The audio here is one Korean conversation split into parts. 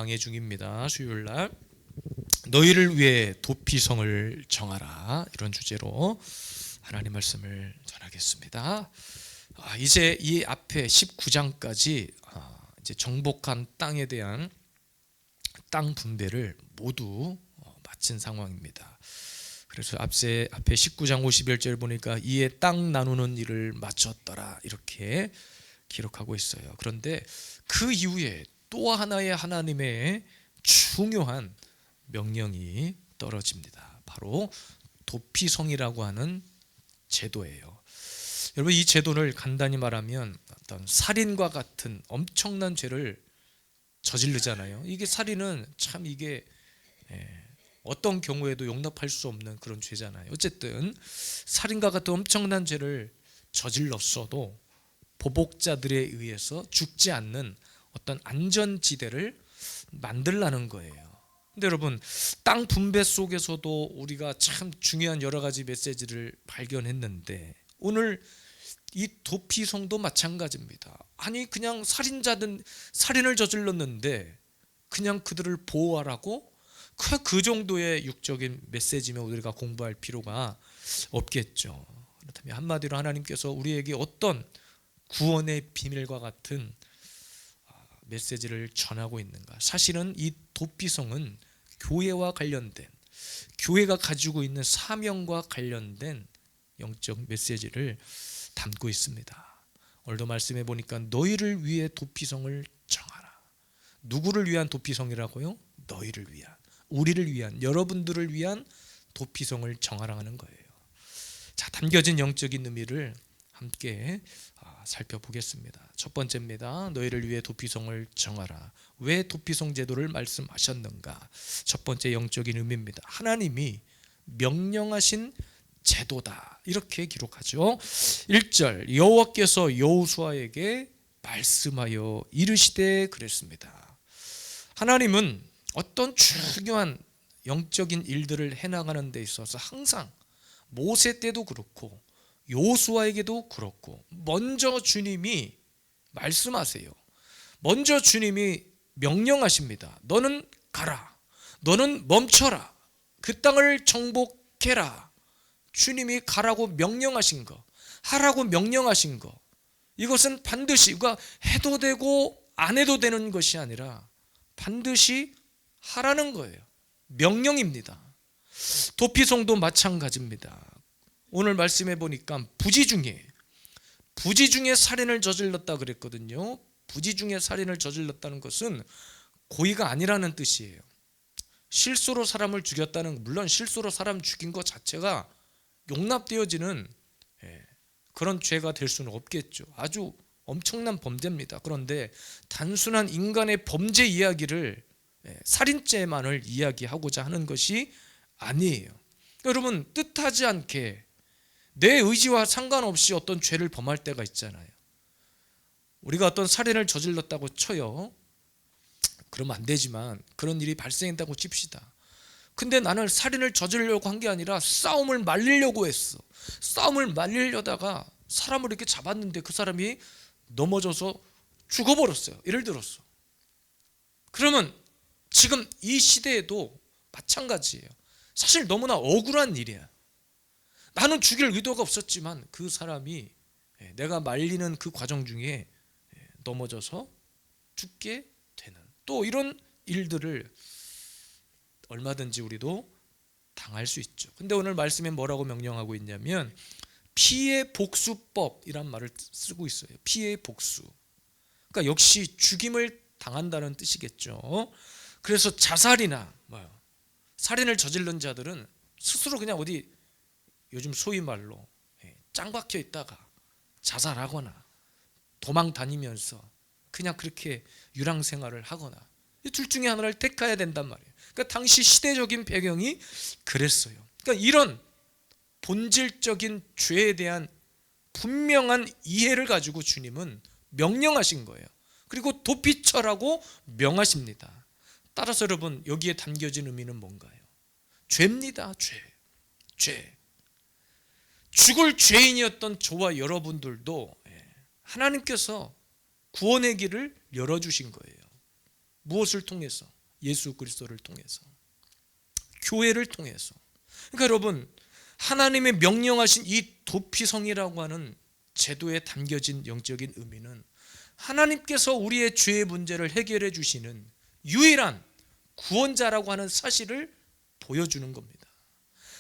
강해 중입니다. 수요일날 너희를 위해 도피성을 정하라, 이런 주제로 하나님 말씀을 전하겠습니다. 이제 이 앞에 19장까지 이제 정복한 땅에 대한 땅 분배를 모두 마친 상황입니다. 그래서 앞에 19장 51절 보니까 이에 땅 나누는 일을 마쳤더라, 이렇게 기록하고 있어요. 그런데 그 이후에 또 하나의 하나님의 중요한 명령이 떨어집니다. 바로 도피성이라고 하는 제도예요. 여러분, 이 제도를 간단히 말하면 어떤 살인과 같은 엄청난 죄를 저지르잖아요. 이게 살인은 참 이게 어떤 경우에도 용납할 수 없는 그런 죄잖아요. 어쨌든 살인과 같은 엄청난 죄를 저질렀어도 보복자들에 의해서 죽지 않는 어떤 안전지대를 만들라는 거예요. 근데 여러분, 땅 분배 속에서도 우리가 참 중요한 여러 가지 메시지를 발견했는데 오늘 이 도피성도 마찬가지입니다. 아니, 그냥 살인자든 살인을 저질렀는데 그냥 그들을 보호하라고? 그 정도의 육적인 메시지면 우리가 공부할 필요가 없겠죠. 그렇다면 한마디로 하나님께서 우리에게 어떤 구원의 비밀과 같은 메시지를 전하고 있는가? 사실은 이 도피성은 교회와 관련된, 교회가 가지고 있는 사명과 관련된 영적 메시지를 담고 있습니다. 오늘도 말씀해 보니까 너희를 위해 도피성을 정하라. 누구를 위한 도피성이라고요? 너희를 위한, 우리를 위한, 여러분들을 위한 도피성을 정하라는 거예요. 자, 담겨진 영적인 의미를 함께 살펴보겠습니다. 첫 번째입니다. 너희를 위해 도피성을 정하라. 왜 도피성 제도를 말씀하셨는가? 첫 번째 영적인 의미입니다. 하나님이 명령하신 제도다, 이렇게 기록하죠. 1절, 여호와께서 여호수아에게 말씀하여 이르시되 그랬습니다. 하나님은 어떤 중요한 영적인 일들을 해나가는 데 있어서 항상 모세 때도 그렇고 여호수아에게도 그렇고 먼저 주님이 말씀하세요. 먼저 주님이 명령하십니다. 너는 가라, 너는 멈춰라, 그 땅을 정복해라. 주님이 가라고 명령하신 거, 하라고 명령하신 거, 이것은 반드시 해도 되고 안 해도 되는 것이 아니라 반드시 하라는 거예요. 명령입니다. 도피성도 마찬가지입니다. 오늘 말씀해 보니까 부지 중에 살인을 저질렀다 그랬거든요. 부지 중에 살인을 저질렀다는 것은 고의가 아니라는 뜻이에요. 실수로 사람을 죽였다는, 물론 실수로 사람 죽인 것 자체가 용납되어지는 그런 죄가 될 수는 없겠죠. 아주 엄청난 범죄입니다. 그런데 단순한 인간의 범죄 이야기를, 살인죄만을 이야기하고자 하는 것이 아니에요. 여러분, 뜻하지 않게 내 의지와 상관없이 어떤 죄를 범할 때가 있잖아요. 우리가 어떤 살인을 저질렀다고 쳐요. 그러면 안 되지만 그런 일이 발생했다고 칩시다. 근데 나는 살인을 저지르려고 한 게 아니라 싸움을 말리려고 했어. 싸움을 말리려다가 사람을 이렇게 잡았는데 그 사람이 넘어져서 죽어버렸어요. 예를 들었어. 그러면 지금 이 시대에도 마찬가지예요. 사실 너무나 억울한 일이야. 나는 죽일 의도가 없었지만 그 사람이 내가 말리는 그 과정 중에 넘어져서 죽게 되는, 또 이런 일들을 얼마든지 우리도 당할 수 있죠. 근데 오늘 말씀에 뭐라고 명령하고 있냐면 피해 복수법이란 말을 쓰고 있어요. 피해 복수. 그러니까 역시 죽임을 당한다는 뜻이겠죠. 그래서 자살이나 살인을 저지른 자들은 스스로 그냥 어디, 요즘 소위 말로 짱 박혀 있다가 자살하거나 도망 다니면서 그냥 그렇게 유랑 생활을 하거나, 이 둘 중에 하나를 택해야 된단 말이에요. 그러니까 당시 시대적인 배경이 그랬어요. 그러니까 이런 본질적인 죄에 대한 분명한 이해를 가지고 주님은 명령하신 거예요. 그리고 도피처라고 명하십니다. 따라서 여러분, 여기에 담겨진 의미는 뭔가요? 죄입니다. 죄. 죽을 죄인이었던 저와 여러분들도 하나님께서 구원의 길을 열어주신 거예요. 무엇을 통해서? 예수 그리스도를 통해서, 교회를 통해서. 그러니까 여러분, 하나님의 명령하신 이 도피성이라고 하는 제도에 담겨진 영적인 의미는 하나님께서 우리의 죄의 문제를 해결해 주시는 유일한 구원자라고 하는 사실을 보여주는 겁니다.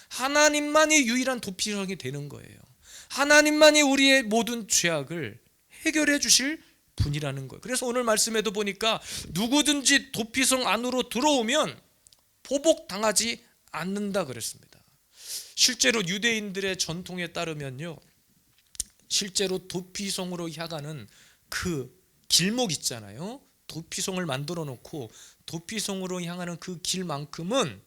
하나님만이 유일한 도피성이 되는 거예요. 하나님만이 우리의 모든 죄악을 해결해 주실 분이라는 거예요. 그래서 오늘 말씀에도 보니까 누구든지 도피성 안으로 들어오면 보복당하지 않는다 그랬습니다. 실제로 유대인들의 전통에 따르면요, 실제로 도피성으로 향하는 그 길목 있잖아요. 도피성을 만들어 놓고 도피성으로 향하는 그 길만큼은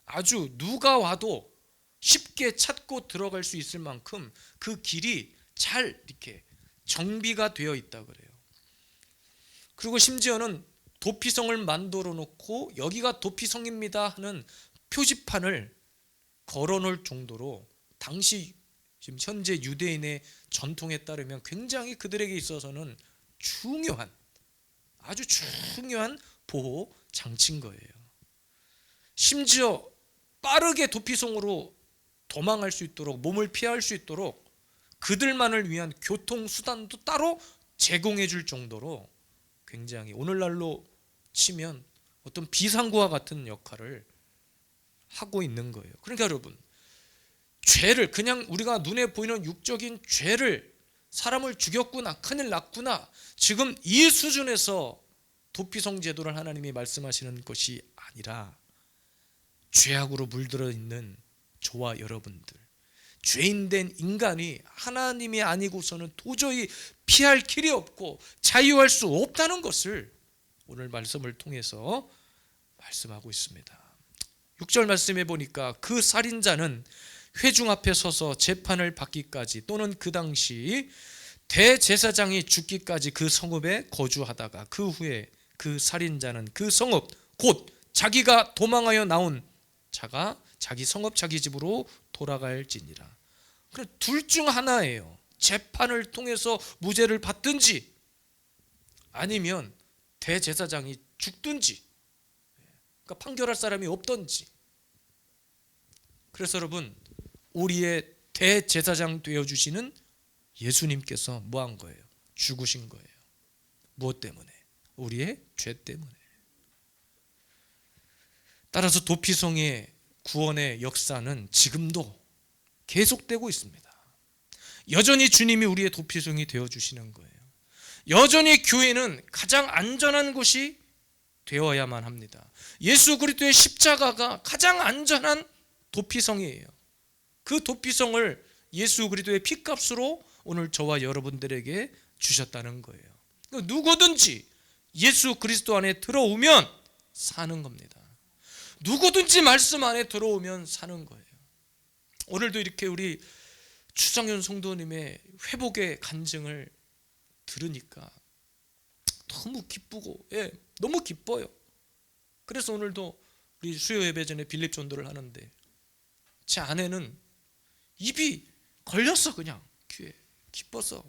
아주 누가 와도 쉽게 찾고 들어갈 수 있을 만큼 그 길이 잘 이렇게 정비가 되어 있다 그래요. 그리고 심지어는 도피성을 만들어 놓고 여기가 도피성입니다 하는 표지판을 걸어 놓을 정도로 당시 지금 현재 유대인의 전통에 따르면 굉장히 그들에게 있어서는 중요한, 아주 중요한 보호 장치인 거예요. 심지어 빠르게 도피성으로 도망할 수 있도록, 몸을 피할 수 있도록 그들만을 위한 교통수단도 따로 제공해 줄 정도로 굉장히 오늘날로 치면 어떤 비상구와 같은 역할을 하고 있는 거예요. 그러니까 여러분, 죄를, 그냥 우리가 눈에 보이는 육적인 죄를, 사람을 죽였구나, 큰일 났구나, 지금 이 수준에서 도피성 제도를 하나님이 말씀하시는 것이 아니라 죄악으로 물들어 있는 저와 여러분들, 죄인된 인간이 하나님이 아니고서는 도저히 피할 길이 없고 자유할 수 없다는 것을 오늘 말씀을 통해서 말씀하고 있습니다. 6절 말씀해 보니까 그 살인자는 회중 앞에 서서 재판을 받기까지 또는 그 당시 대제사장이 죽기까지 그 성읍에 거주하다가 그 후에 그 살인자는 그 성읍 곧 자기가 도망하여 나온 자가 자기 성읍 자기 집으로 돌아갈지니라. 둘 중 하나예요. 재판을 통해서 무죄를 받든지 아니면 대제사장이 죽든지, 그러니까 판결할 사람이 없든지. 그래서 여러분, 우리의 대제사장 되어주시는 예수님께서 뭐 한 거예요? 죽으신 거예요. 무엇 때문에? 우리의 죄 때문에. 따라서 도피성의 구원의 역사는 지금도 계속되고 있습니다. 여전히 주님이 우리의 도피성이 되어주시는 거예요. 여전히 교회는 가장 안전한 곳이 되어야만 합니다. 예수 그리스도의 십자가가 가장 안전한 도피성이에요. 그 도피성을 예수 그리스도의 피값으로 오늘 저와 여러분들에게 주셨다는 거예요. 누구든지 예수 그리스도 안에 들어오면 사는 겁니다. 누구든지 말씀 안에 들어오면 사는 거예요. 오늘도 이렇게 우리 추정현 성도님의 회복의 간증을 들으니까 너무 기쁘고, 너무 기뻐요. 그래서 오늘도 우리 수요 예배 전에 빌립 전도를 하는데 제 아내는 입이 걸렸어. 그냥 귀에 기뻐서.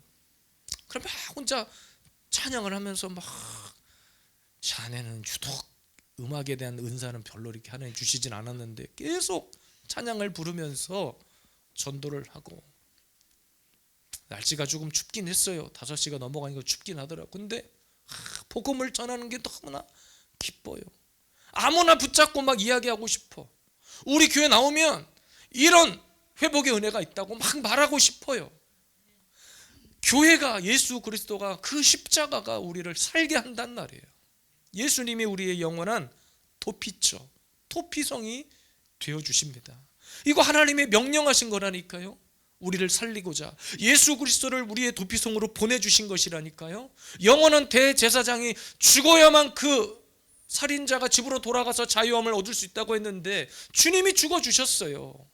그럼 막 혼자 찬양을 하면서 막, 제 아내는 유독 음악에 대한 은사는 별로 이렇게 하나님 주시진 않았는데 계속 찬양을 부르면서 전도를 하고, 날씨가 조금 춥긴 했어요. 5시가 넘어가니까 춥긴 하더라고요. 근데 복음을 전하는 게 너무나 기뻐요. 아무나 붙잡고 막 이야기하고 싶어. 우리 교회 나오면 이런 회복의 은혜가 있다고 막 말하고 싶어요. 교회가, 예수 그리스도가, 그 십자가가 우리를 살게 한단 말이에요. 예수님이 우리의 영원한 도피처, 도피성이 되어주십니다. 이거 하나님의 명령하신 거라니까요. 우리를 살리고자 예수 그리스도를 우리의 도피성으로 보내주신 것이라니까요. 영원한 대제사장이 죽어야만 그 살인자가 집으로 돌아가서 자유함을 얻을 수 있다고 했는데 주님이 죽어주셨어요.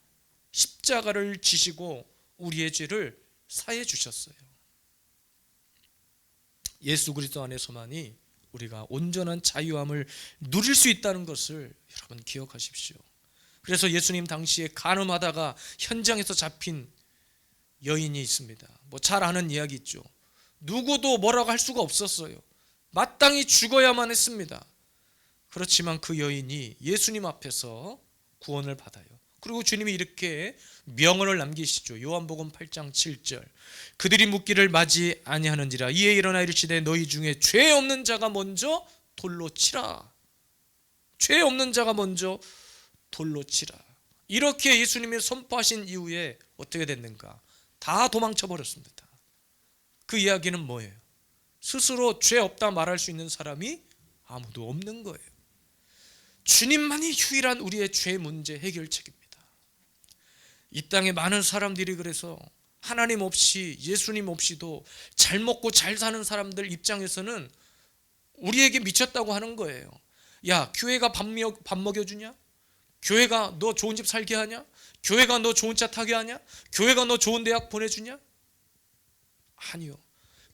십자가를 지시고 우리의 죄를 사해 주셨어요. 예수 그리스도 안에서만이 우리가 온전한 자유함을 누릴 수 있다는 것을 여러분 기억하십시오. 그래서 예수님 당시에 간음하다가 현장에서 잡힌 여인이 있습니다. 뭐 잘 아는 이야기 있죠. 누구도 뭐라고 할 수가 없었어요. 마땅히 죽어야만 했습니다. 그렇지만 그 여인이 예수님 앞에서 구원을 받아요. 그리고 주님이 이렇게 명언을 남기시죠. 요한복음 8장 7절. 그들이 묻기를 맞이 아니하는지라 이에 일어나 이르시되 너희 중에 죄 없는 자가 먼저 돌로 치라. 죄 없는 자가 먼저 돌로 치라. 이렇게 예수님이 선포하신 이후에 어떻게 됐는가? 다 도망쳐 버렸습니다. 그 이야기는 뭐예요? 스스로 죄 없다 말할 수 있는 사람이 아무도 없는 거예요. 주님만이 유일한 우리의 죄 문제 해결책입니다. 이 땅에 많은 사람들이 그래서 하나님 없이 예수님 없이도 잘 먹고 잘 사는 사람들 입장에서는 우리에게 미쳤다고 하는 거예요. 야, 교회가 밥 먹여주냐? 교회가 너 좋은 집 살게 하냐? 교회가 너 좋은 차 타게 하냐? 교회가 너 좋은 대학 보내주냐? 아니요.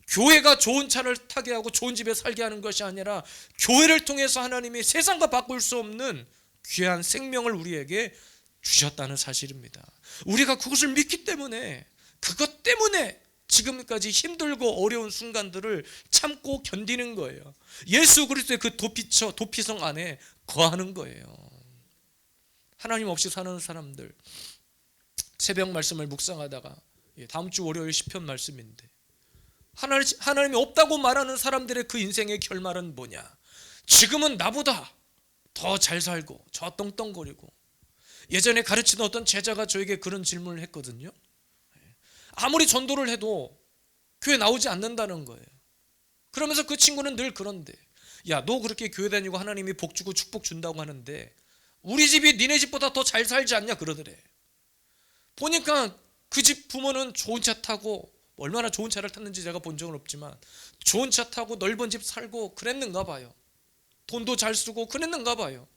교회가 좋은 차를 타게 하고 좋은 집에 살게 하는 것이 아니라 교회를 통해서 하나님이 세상과 바꿀 수 없는 귀한 생명을 우리에게 주셨다는 사실입니다. 우리가 그것을 믿기 때문에, 그것 때문에 지금까지 힘들고 어려운 순간들을 참고 견디는 거예요. 예수 그리스도의 그 도피성 안에 거하는 거예요. 하나님 없이 사는 사람들, 새벽 말씀을 묵상하다가 다음 주 월요일 시편 말씀인데, 하나님이 없다고 말하는 사람들의 그 인생의 결말은 뭐냐? 지금은 나보다 더 잘 살고 저 떵떵거리고. 예전에 가르치던 어떤 제자가 저에게 그런 질문을 했거든요. 아무리 전도를 해도 교회 나오지 않는다는 거예요. 그러면서 그 친구는 늘 그런데, 야, 너 그렇게 교회 다니고 하나님이 복 주고 축복 준다고 하는데 우리 집이 니네 집보다 더 잘 살지 않냐 그러더래. 보니까 그 집 부모는 좋은 차 타고, 얼마나 좋은 차를 탔는지 제가 본 적은 없지만 좋은 차 타고 넓은 집 살고 그랬는가 봐요. 돈도 잘 쓰고 그랬는가 봐요.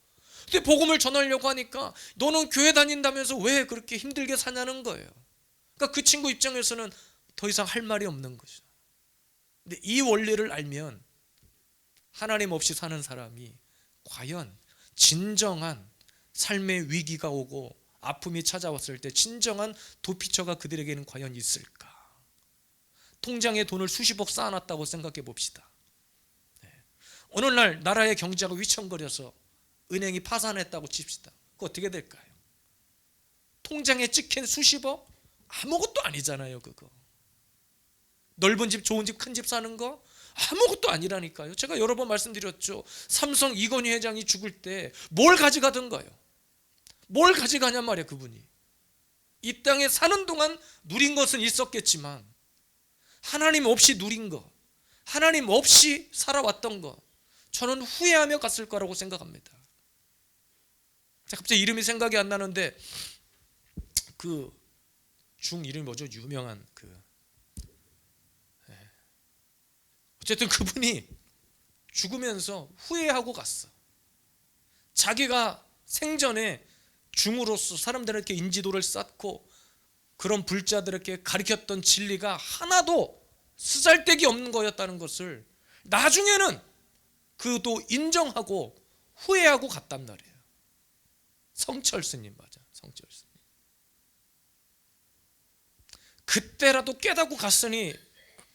근데 복음을 전하려고 하니까 너는 교회 다닌다면서 왜 그렇게 힘들게 사냐는 거예요. 그러니까 그 친구 입장에서는 더 이상 할 말이 없는 거죠. 근데 이 원리를 알면 하나님 없이 사는 사람이 과연 진정한 삶의 위기가 오고 아픔이 찾아왔을 때 진정한 도피처가 그들에게는 과연 있을까? 통장에 돈을 수십억 쌓아놨다고 생각해 봅시다. 오늘날 나라의 경제가 위청거려서 은행이 파산했다고 칩시다. 그거 어떻게 될까요? 통장에 찍힌 수십억? 아무것도 아니잖아요. 그거 넓은 집, 좋은 집, 큰 집 사는 거 아무것도 아니라니까요. 제가 여러 번 말씀드렸죠. 삼성 이건희 회장이 죽을 때 뭘 가져가던가요? 뭘 가져가냔 말이야. 그분이 이 땅에 사는 동안 누린 것은 있었겠지만 하나님 없이 누린 거, 하나님 없이 살아왔던 거, 저는 후회하며 갔을 거라고 생각합니다. 갑자기 이름이 생각이 안 나는데 그 중 이름이 뭐죠? 유명한 어쨌든 그분이 죽으면서 후회하고 갔어. 자기가 생전에 중으로서 사람들에게 인지도를 쌓고 그런 불자들에게 가르쳤던 진리가 하나도 쓰잘데기 없는 거였다는 것을 나중에는 그도 인정하고 후회하고 갔단 말이에요. 성철스님 맞아. 성철스님. 그때라도 깨닫고 갔으니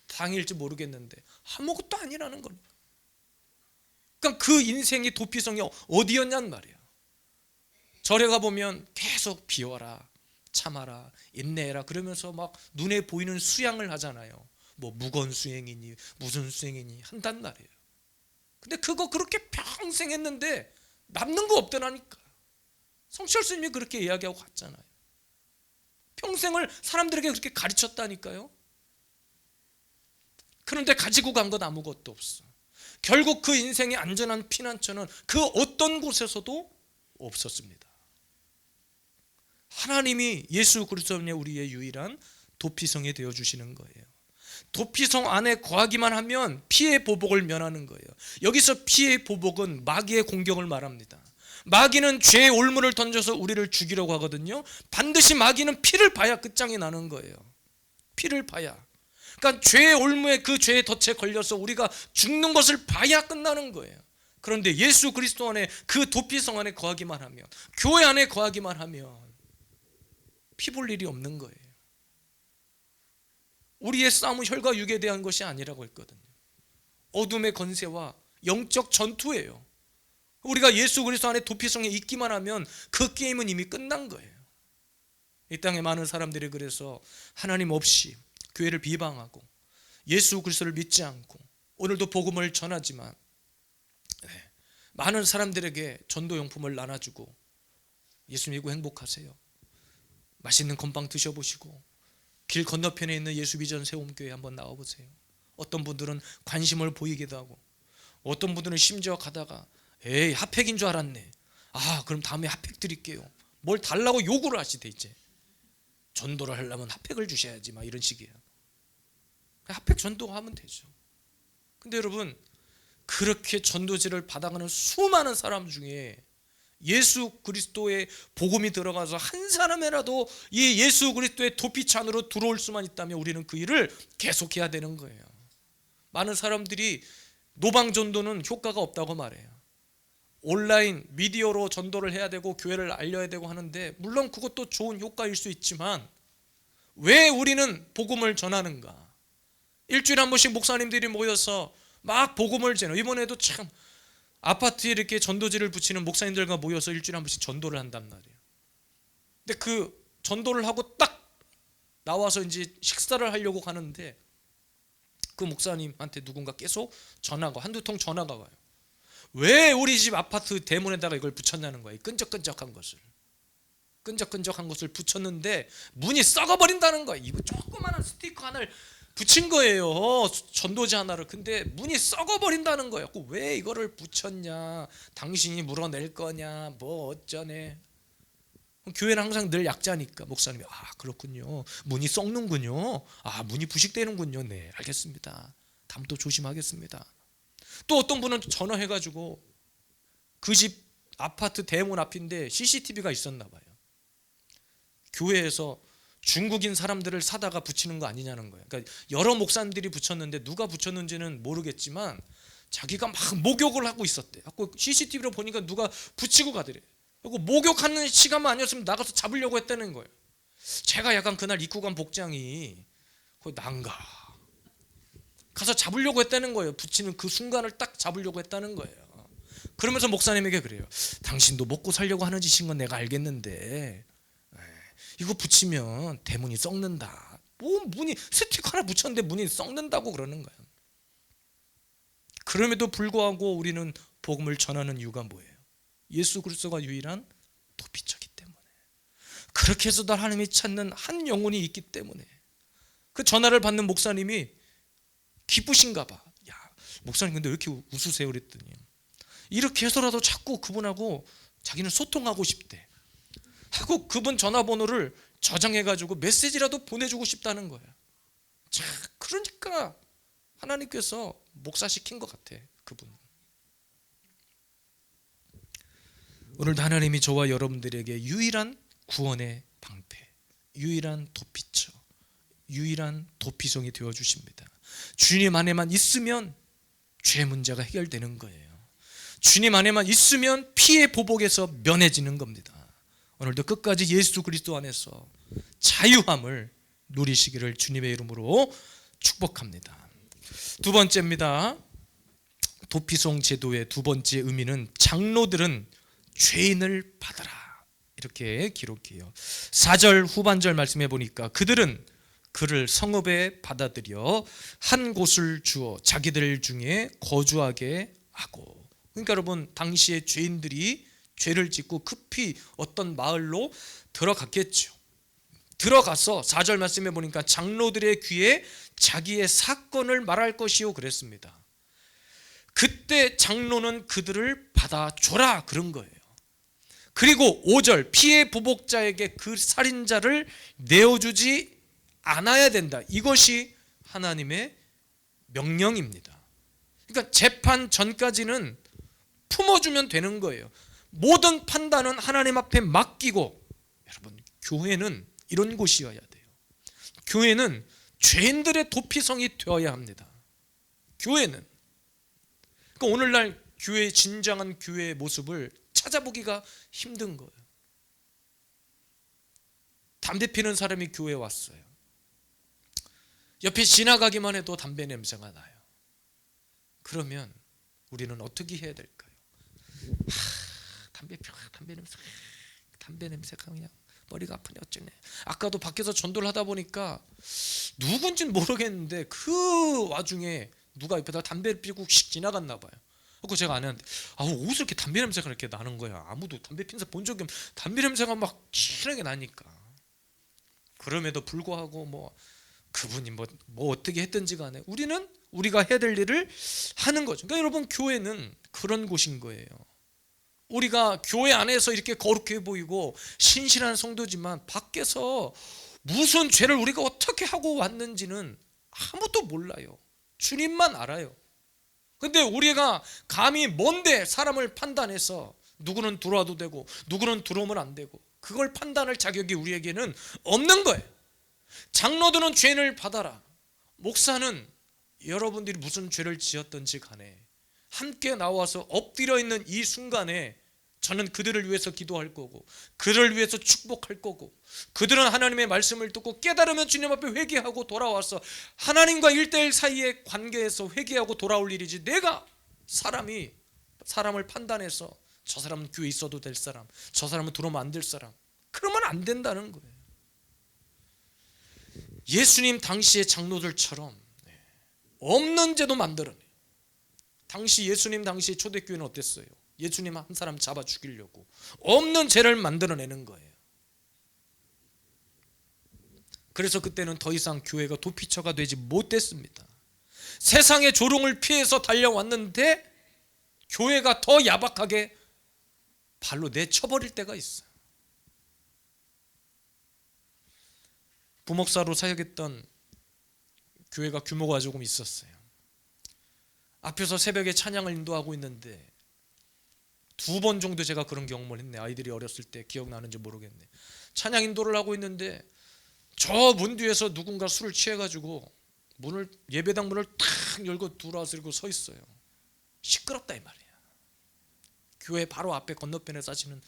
당일지 모르겠는데 아무것도 아니라는 겁니다. 그러니까 그 인생의 도피성이 어디였냔 말이에요. 절에 가보면 계속 비워라, 참아라, 인내해라 그러면서 막 눈에 보이는 수양을 하잖아요. 뭐 무건 수행이니 무슨 수행이니 한단 말이에요. 근데 그거 그렇게 평생 했는데 남는 거 없더라니까. 성철 스님이 그렇게 이야기하고 갔잖아요. 평생을 사람들에게 그렇게 가르쳤다니까요. 그런데 가지고 간 건 아무것도 없어. 결국 그 인생의 안전한 피난처는 그 어떤 곳에서도 없었습니다. 하나님이 예수 그리스도의 우리의 유일한 도피성이 되어주시는 거예요. 도피성 안에 거하기만 하면 피의 보복을 면하는 거예요. 여기서 피의 보복은 마귀의 공격을 말합니다. 마귀는 죄의 올무를 던져서 우리를 죽이려고 하거든요. 반드시 마귀는 피를 봐야 끝장이 나는 거예요. 피를 봐야. 그러니까 죄의 올무에 그 죄의 덫에 걸려서 우리가 죽는 것을 봐야 끝나는 거예요. 그런데 예수 그리스도 안에 그 도피성 안에 거하기만 하면, 교회 안에 거하기만 하면 피 볼 일이 없는 거예요. 우리의 싸움은 혈과 육에 대한 것이 아니라고 했거든요. 어둠의 권세와 영적 전투예요. 우리가 예수 그리스도 안에 도피성에 있기만 하면 그 게임은 이미 끝난 거예요. 이 땅에 많은 사람들이 그래서 하나님 없이 교회를 비방하고 예수 그리스도를 믿지 않고 오늘도 복음을 전하지만 많은 사람들에게 전도용품을 나눠주고 예수 믿고 행복하세요, 맛있는 건빵 드셔보시고 길 건너편에 있는 예수비전 세움교회 한번 나와보세요. 어떤 분들은 관심을 보이기도 하고 어떤 분들은 심지어 가다가 에이 핫팩인 줄 알았네, 그럼 다음에 핫팩 드릴게요, 뭘 달라고 요구를 하시대. 이제 전도를 하려면 핫팩을 주셔야지 막 이런 식이에요. 핫팩 전도하면 되죠. 근데 여러분, 그렇게 전도지를 받아가는 수많은 사람 중에 예수 그리스도의 복음이 들어가서 한 사람이라도 이 예수 그리스도의 도피처 안으로 들어올 수만 있다면 우리는 그 일을 계속해야 되는 거예요. 많은 사람들이 노방전도는 효과가 없다고 말해요. 온라인 미디어로 전도를 해야 되고 교회를 알려야 되고 하는데 물론 그것도 좋은 효과일 수 있지만 왜 우리는 복음을 전하는가? 일주일에 한 번씩 목사님들이 모여서 막 복음을 전해요. 이번에도 참 아파트에 이렇게 전도지를 붙이는 목사님들과 모여서 일주일에 한 번씩 전도를 한단 말이에요. 근데 그 전도를 하고 딱 나와서 이제 식사를 하려고 가는데 그 목사님한테 누군가 계속 전화가 한두 통 전화가 와요. 왜 우리 집 아파트 대문에다가 이걸 붙였냐는 거예요. 끈적끈적한 것을 붙였는데 문이 썩어버린다는 거예요. 이거 조그마한 스티커 하나를 붙인 거예요, 전도지 하나를. 근데 문이 썩어버린다는 거예요. 왜 이거를 붙였냐, 당신이 물어낼 거냐, 뭐 어쩌네. 교회는 항상 늘 약자니까 목사님이 그렇군요, 문이 썩는군요, 문이 부식되는군요, 네 알겠습니다, 다음부터 조심하겠습니다. 또 어떤 분은 전화해가지고 그 집 아파트 대문 앞인데 CCTV가 있었나 봐요. 교회에서 중국인 사람들을 사다가 붙이는 거 아니냐는 거예요. 그러니까 여러 목사님들이 붙였는데 누가 붙였는지는 모르겠지만 자기가 막 목욕을 하고 있었대. CCTV로 보니까 누가 붙이고 가더래. 그리고 목욕하는 시간만 아니었으면 나가서 잡으려고 했다는 거예요. 제가 약간 그날 입고 간 복장이 거의 난가 가서 잡으려고 했다는 거예요. 붙이는 그 순간을 딱 잡으려고 했다는 거예요. 그러면서 목사님에게 그래요. 당신도 먹고 살려고 하는 짓인 건 내가 알겠는데 이거 붙이면 대문이 썩는다. 뭐 문이 스티커 하나 붙였는데 문이 썩는다고 그러는 거예요. 그럼에도 불구하고 우리는 복음을 전하는 이유가 뭐예요? 예수 그리스도가 유일한 도피처이기 때문에. 그렇게 해서도 하나님이 찾는 한 영혼이 있기 때문에. 그 전화를 받는 목사님이 기쁘신가 봐. 야, 목사님 근데 왜 이렇게 웃으세요? 그랬더니 이렇게 해서라도 자꾸 그분하고 자기는 소통하고 싶대. 하고 그분 전화번호를 저장해가지고 메시지라도 보내주고 싶다는 거예요. 자, 그러니까 하나님께서 목사시킨 것 같아, 그분. 오늘도 하나님이 저와 여러분들에게 유일한 구원의 방패, 유일한 도피처, 유일한 도피성이 되어주십니다. 주님 안에만 있으면 죄 문제가 해결되는 거예요. 주님 안에만 있으면 피해 보복에서 면해지는 겁니다. 오늘도 끝까지 예수 그리스도 안에서 자유함을 누리시기를 주님의 이름으로 축복합니다. 두 번째입니다. 도피송 제도의 두 번째 의미는 장로들은 죄인을 받아라, 이렇게 기록해요. 4절 후반절 말씀해 보니까 그들은 그를 성읍에 받아들여 한 곳을 주어 자기들 중에 거주하게 하고. 그러니까 여러분, 당시에 죄인들이 죄를 짓고 급히 어떤 마을로 들어갔겠죠. 들어가서 4절 말씀해 보니까 장로들의 귀에 자기의 사건을 말할 것이요 그랬습니다. 그때 장로는 그들을 받아줘라 그런 거예요. 그리고 5절 피해 보복자에게 그 살인자를 내어주지 않아야 된다. 이것이 하나님의 명령입니다. 그러니까 재판 전까지는 품어주면 되는 거예요. 모든 판단은 하나님 앞에 맡기고. 여러분, 교회는 이런 곳이어야 돼요. 교회는 죄인들의 도피성이 되어야 합니다. 교회는. 그러니까 오늘날 교회, 진정한 교회의 모습을 찾아보기가 힘든 거예요. 담배 피는 사람이 교회에 왔어요. 옆에 지나가기만 해도 담배 냄새가 나요. 그러면 우리는 어떻게 해야 될까요? 담배 냄새가 그냥 머리가 아프네 어쩌네. 아까도 밖에서 전도를 하다 보니까 누군지는 모르겠는데 그 와중에 누가 옆에다 담배를 피고 씩 지나갔나 봐요. 그래서 제가 아내한테 어디서 이렇게 담배 냄새가 이렇게 나는 거야. 아무도 담배 핀 사람 본 적이 없는데 담배 냄새가 막 진하게 나니까. 그럼에도 불구하고 그분이 뭐 어떻게 했든지 간에 우리는 우리가 해야 될 일을 하는 거죠. 그러니까 여러분, 교회는 그런 곳인 거예요. 우리가 교회 안에서 이렇게 거룩해 보이고 신실한 성도지만 밖에서 무슨 죄를 우리가 어떻게 하고 왔는지는 아무도 몰라요. 주님만 알아요. 근데 우리가 감히 뭔데 사람을 판단해서 누구는 들어와도 되고 누구는 들어오면 안 되고 그걸 판단할 자격이 우리에게는 없는 거예요. 장로들은 죄를 받아라. 목사는 여러분들이 무슨 죄를 지었든지 간에 함께 나와서 엎드려 있는 이 순간에 저는 그들을 위해서 기도할 거고 그들을 위해서 축복할 거고 그들은 하나님의 말씀을 듣고 깨달으면 주님 앞에 회개하고 돌아와서 하나님과 1:1 사이의 관계에서 회개하고 돌아올 일이지, 내가 사람을 판단해서 저 사람은 교회에 있어도 될 사람, 저 사람은 들어오면 안 될 사람, 그러면 안 된다는 거예요. 예수님 당시의 장로들처럼 없는 죄도 만들어내요. 당시 예수님 당시 초대교회는 어땠어요? 예수님 한 사람 잡아 죽이려고 없는 죄를 만들어내는 거예요. 그래서 그때는 더 이상 교회가 도피처가 되지 못했습니다. 세상의 조롱을 피해서 달려왔는데 교회가 더 야박하게 발로 내쳐버릴 때가 있어요. 부목사로 사역했던 교회가 규모가 조금 있었어요. 앞에서 새벽에 찬양을 인도하고 있는데 2번 정도 제가 그런 경험을 했네. 아이들이 어렸을 때 기억나는지 모르겠네. 찬양 인도를 하고 있는데 저 문 뒤에서 누군가 술을 취해가지고 예배당 문을 탁 열고 들어와서 이러고 서 있어요. 시끄럽다 이 말이야. 교회 바로 앞에 건너편에 사시는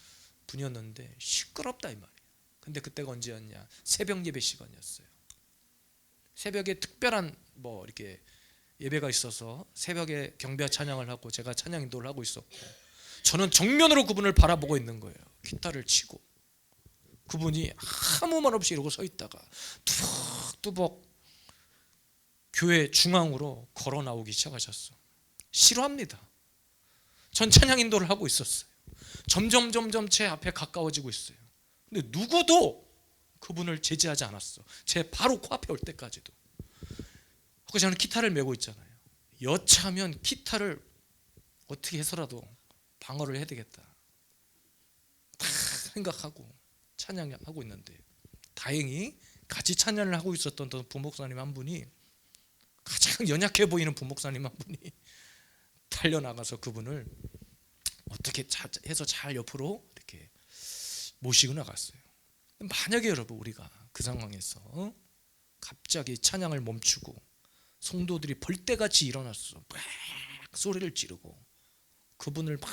분이었는데 시끄럽다 이 말이야. 근데 그때가 언제였냐? 새벽 예배 시간이었어요. 새벽에 특별한 이렇게 예배가 있어서 새벽에 경배 찬양을 하고 제가 찬양 인도를 하고 있었고 저는 정면으로 그분을 바라보고 있는 거예요. 기타를 치고 그분이 아무 말 없이 이러고 서 있다가 뚜벅뚜벅 교회 중앙으로 걸어 나오기 시작하셨어. 싫어합니다. 전 찬양 인도를 하고 있었어요. 점점 제 앞에 가까워지고 있어요. 근데 누구도 그분을 제지하지 않았어. 제 바로 코앞에 올 때까지도. 그래서 저는 기타를 메고 있잖아요. 여차하면 기타를 어떻게 해서라도 방어를 해야 되겠다 다 생각하고 찬양하고 있는데 다행히 같이 찬양을 하고 있었던 부목사님 한 분이, 가장 연약해 보이는 부목사님 한 분이 달려나가서 그분을 어떻게 해서 잘 옆으로 이렇게 모시고 나갔어요. 만약에 여러분 우리가 그 상황에서 갑자기 찬양을 멈추고 성도들이 벌떼같이 일어났어. 막 소리를 지르고 그분을 막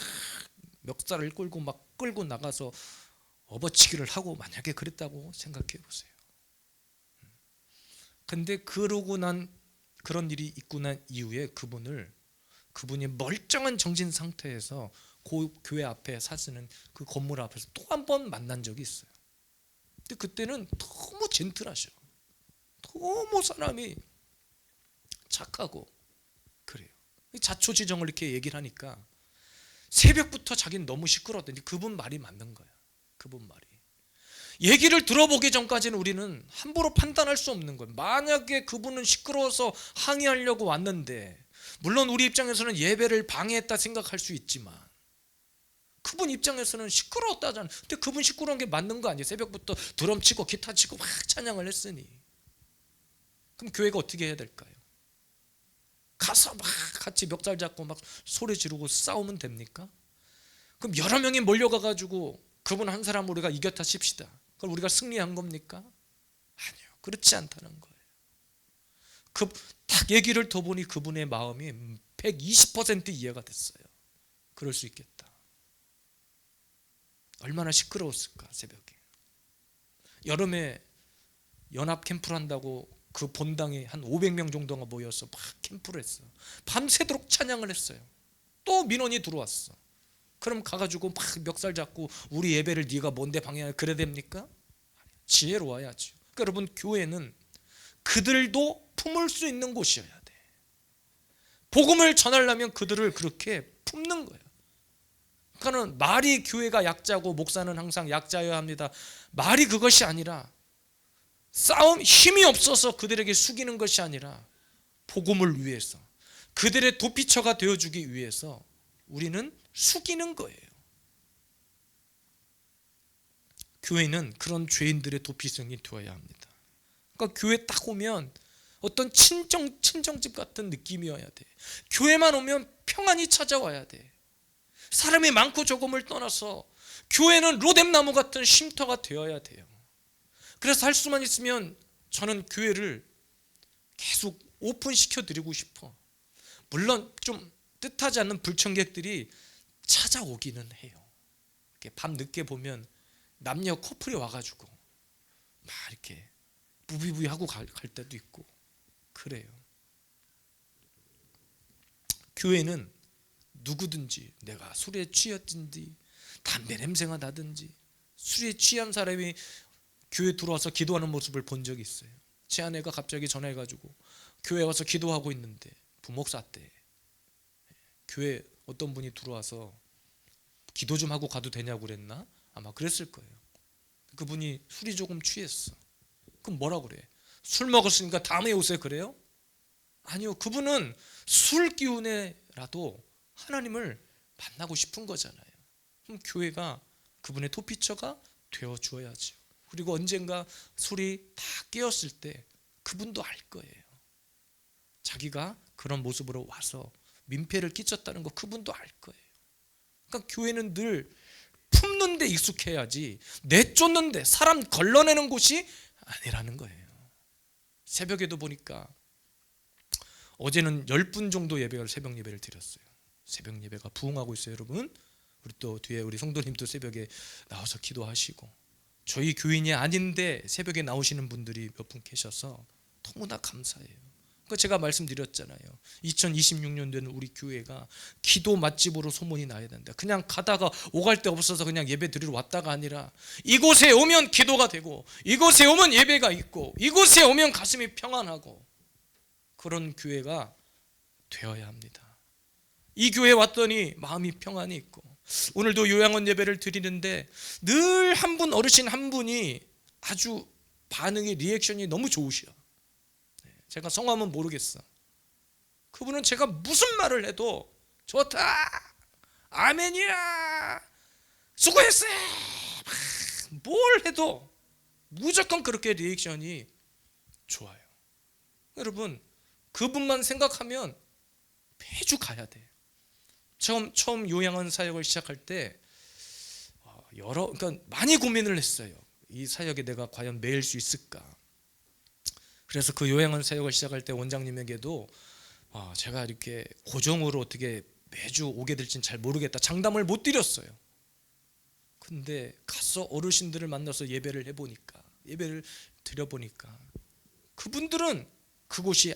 멱살을 끌고 나가서 업어치기를 하고 만약에 그랬다고 생각해 보세요. 근데 그러고 난 그런 일이 있고 난 이후에 그분이 멀쩡한 정신 상태에서 교회 앞에 사시는 그 건물 앞에서 또 한 번 만난 적이 있어요. 근데 그때는 너무 젠틀하셔. 너무 사람이 착하고 그래요. 자초지정을 이렇게 얘기를 하니까 새벽부터 자기는 너무 시끄러웠더니 그분 말이 맞는 거야. 그분 말이. 얘기를 들어보기 전까지는 우리는 함부로 판단할 수 없는 거예요. 만약에 그분은 시끄러워서 항의하려고 왔는데, 물론 우리 입장에서는 예배를 방해했다 생각할 수 있지만 그분 입장에서는 시끄러웠다잖아. 근데 그분 시끄러운 게 맞는 거 아니에요? 새벽부터 드럼 치고 기타 치고 막 찬양을 했으니. 그럼 교회가 어떻게 해야 될까요? 가서 막 같이 멱살 잡고 막 소리 지르고 싸우면 됩니까? 그럼 여러 명이 몰려가가지고 그분 한 사람 우리가 이겼다 칩시다. 그걸 우리가 승리한 겁니까? 아니요, 그렇지 않다는 거예요. 딱 얘기를 더 보니 그분의 마음이 120% 이해가 됐어요. 그럴 수 있겠다. 얼마나 시끄러웠을까 새벽에. 여름에 연합 캠프를 한다고 그 본당에 한 500명 정도가 모여서 막 캠프를 했어. 밤새도록 찬양을 했어요. 또 민원이 들어왔어. 그럼 가가지고 막 멱살 잡고 우리 예배를 네가 뭔데 방해하냐 그래야 됩니까? 지혜로워야죠. 그러니까 여러분, 교회는 그들도 품을 수 있는 곳이어야 돼. 복음을 전하려면 그들을 그렇게 품는 거예요. 그러니까는 말이 교회가 약자고 목사는 항상 약자여야 합니다. 말이 그것이 아니라, 싸움 힘이 없어서 그들에게 숙이는 것이 아니라 복음을 위해서, 그들의 도피처가 되어주기 위해서 우리는 숙이는 거예요. 교회는 그런 죄인들의 도피성이 되어야 합니다. 그러니까 교회 딱 오면 어떤 친정집 같은 느낌이어야 돼. 교회만 오면 평안이 찾아와야 돼. 사람이 많고 적음을 떠나서 교회는 로뎀나무 같은 쉼터가 되어야 돼요. 그래서 할 수만 있으면 저는 교회를 계속 오픈시켜 드리고 싶어. 물론 좀 뜻하지 않는 불청객들이 찾아오기는 해요. 이렇게 밤 늦게 보면 남녀 커플이 와가지고 막 이렇게 부비부비하고 갈 때도 있고 그래요. 교회는 누구든지, 내가 술에 취했든지 담배 냄새가 나든지, 술에 취한 사람이 교회 들어와서 기도하는 모습을 본 적이 있어요. 제 아내가 갑자기 전화해가지고 교회 와서 기도하고 있는데 부목사 때 교회 어떤 분이 들어와서 기도 좀 하고 가도 되냐고 그랬나? 아마 그랬을 거예요. 그분이 술이 조금 취했어. 그럼 뭐라 그래? 술 먹었으니까 다음에 오세요 그래요? 아니요. 그분은 술 기운에라도 하나님을 만나고 싶은 거잖아요. 그럼 교회가 그분의 도피처가 되어 주어야죠. 그리고 언젠가 술이 다 깨었을 때 그분도 알 거예요. 자기가 그런 모습으로 와서 민폐를 끼쳤다는 거 그분도 알 거예요. 그러니까 교회는 늘 품는 데 익숙해야지 내쫓는 데, 사람 걸러내는 곳이 아니라는 거예요. 새벽에도 보니까 어제는 10분 정도 예배를, 새벽 예배를 드렸어요. 새벽 예배가 부흥하고 있어요, 여러분. 우리 또 뒤에 우리 성도님도 새벽에 나와서 기도하시고, 저희 교인이 아닌데 새벽에 나오시는 분들이 몇 분 계셔서 너무나 감사해요. 그러니까 제가 말씀드렸잖아요. 2026년도에는 우리 교회가 기도 맛집으로 소문이 나야 된다. 그냥 가다가 오갈 데 없어서 그냥 예배 드리러 왔다가 아니라, 이곳에 오면 기도가 되고, 이곳에 오면 예배가 있고, 이곳에 오면 가슴이 평안하고, 그런 교회가 되어야 합니다. 이 교회에 왔더니 마음이 평안이 있고, 오늘도 요양원 예배를 드리는데 늘 한 분, 어르신 한 분이 아주 반응이, 리액션이 너무 좋으셔. 제가 성함은 모르겠어. 그분은 제가 무슨 말을 해도 좋다, 아멘이야, 수고했어, 뭘 해도 무조건 그렇게 리액션이 좋아요. 여러분, 그분만 생각하면 매주 가야 돼. 처음 요양원 사역을 시작할 때 그러니까 많이 고민을 했어요. 이 사역에 내가 과연 매일 수 있을까? 그래서 그 요양원 사역을 시작할 때 원장님에게도 제가 이렇게 고정으로 어떻게 매주 오게 될지는 잘 모르겠다, 장담을 못 드렸어요. 근데 가서 어르신들을 만나서 예배를 해보니까, 예배를 드려보니까 그분들은 그곳이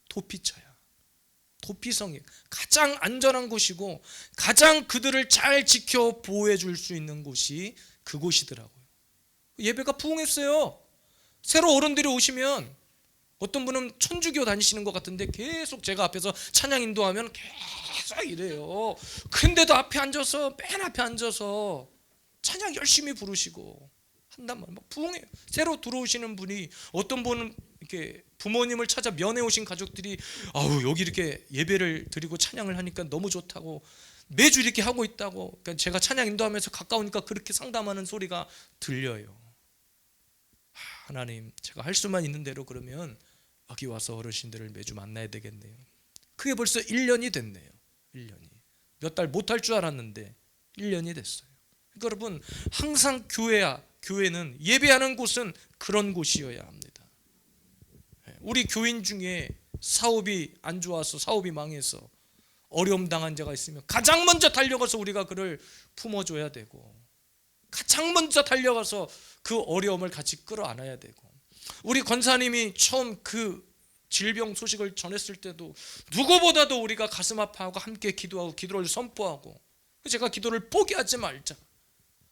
도피처야. 도피성이 가장 안전한 곳이고 가장 그들을 잘 지켜 보호해 줄 수 있는 곳이 그곳이더라고요. 예배가 부흥했어요. 새로 어른들이 오시면, 어떤 분은 천주교 다니시는 것 같은데 계속 제가 앞에서 찬양 인도하면 계속 이래요. 근데도 맨 앞에 앉아서 찬양 열심히 부르시고 한단 말이에요. 막 부흥해요. 새로 들어오시는 분이, 어떤 분은 이렇게 부모님을 찾아 면회 오신 가족들이 여기 이렇게 예배를 드리고 찬양을 하니까 너무 좋다고 매주 이렇게 하고 있다고. 그러니까 제가 찬양 인도하면서 가까우니까 그렇게 상담하는 소리가 들려요. 하나님, 제가 할 수만 있는 대로 그러면 여기 와서 어르신들을 매주 만나야 되겠네요. 그게 벌써 1년이 됐네요. 1년이. 몇 달 못 할 줄 알았는데 1년이 됐어요. 그러니까 여러분, 항상 교회는, 예배하는 곳은 그런 곳이어야 합니다. 우리 교인 중에 사업이 안 좋아서, 사업이 망해서 어려움 당한 자가 있으면 가장 먼저 달려가서 우리가 그를 품어줘야 되고, 가장 먼저 달려가서 그 어려움을 같이 끌어안아야 되고, 우리 권사님이 처음 그 질병 소식을 전했을 때도 누구보다도 우리가 가슴 아파하고 함께 기도하고 기도를 선포하고, 제가 기도를 포기하지 말자,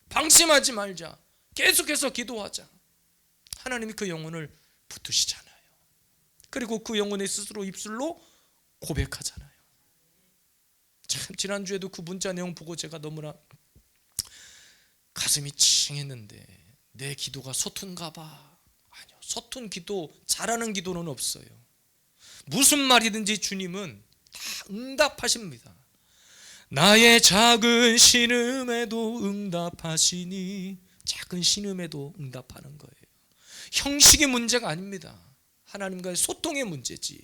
방심하지 말자, 계속해서 기도하자. 하나님이 그 영혼을 붙드시잖아요. 그리고 그 영혼이 스스로 입술로 고백하잖아요. 참 지난주에도 그 문자 내용 보고 제가 너무나 가슴이 칭했는데, 내 기도가 서툰가 봐. 아니요, 서툰 기도, 잘하는 기도는 없어요. 무슨 말이든지 주님은 다 응답하십니다. 나의 작은 신음에도 응답하시니, 작은 신음에도 응답하는 거예요. 형식의 문제가 아닙니다. 하나님과의 소통의 문제지.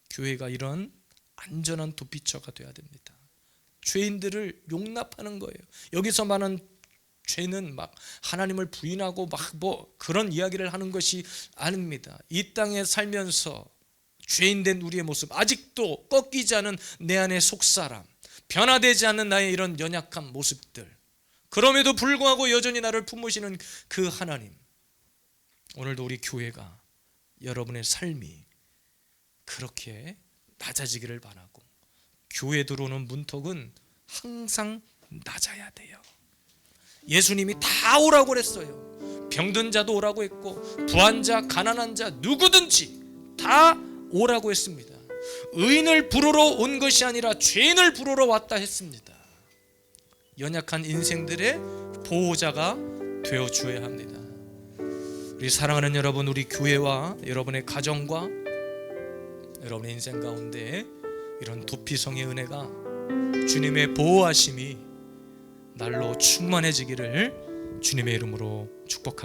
교회가 이런 안전한 도피처가 돼야 됩니다. 죄인들을 용납하는 거예요. 여기서 말하는 죄는 막 하나님을 부인하고 막 뭐 그런 이야기를 하는 것이 아닙니다. 이 땅에 살면서 죄인된 우리의 모습, 아직도 꺾이지 않은 내 안의 속사람, 변화되지 않는 나의 이런 연약한 모습들, 그럼에도 불구하고 여전히 나를 품으시는 그 하나님, 오늘도 우리 교회가, 여러분의 삶이 그렇게 낮아지기를 바라고, 교회 들어오는 문턱은 항상 낮아야 돼요. 예수님이 다 오라고 그랬어요. 병든 자도 오라고 했고, 부한 자, 가난한 자, 누구든지 다 오라고 했습니다. 의인을 부르러 온 것이 아니라 죄인을 부르러 왔다 했습니다. 연약한 인생들의 보호자가 되어 주어야 합니다. 우리 사랑하는 여러분, 우리 교회와 여러분의 가정과 여러분의 인생 가운데 이런 도피성의 은혜가, 주님의 보호하심이 날로 충만해지기를 주님의 이름으로 축복합니다.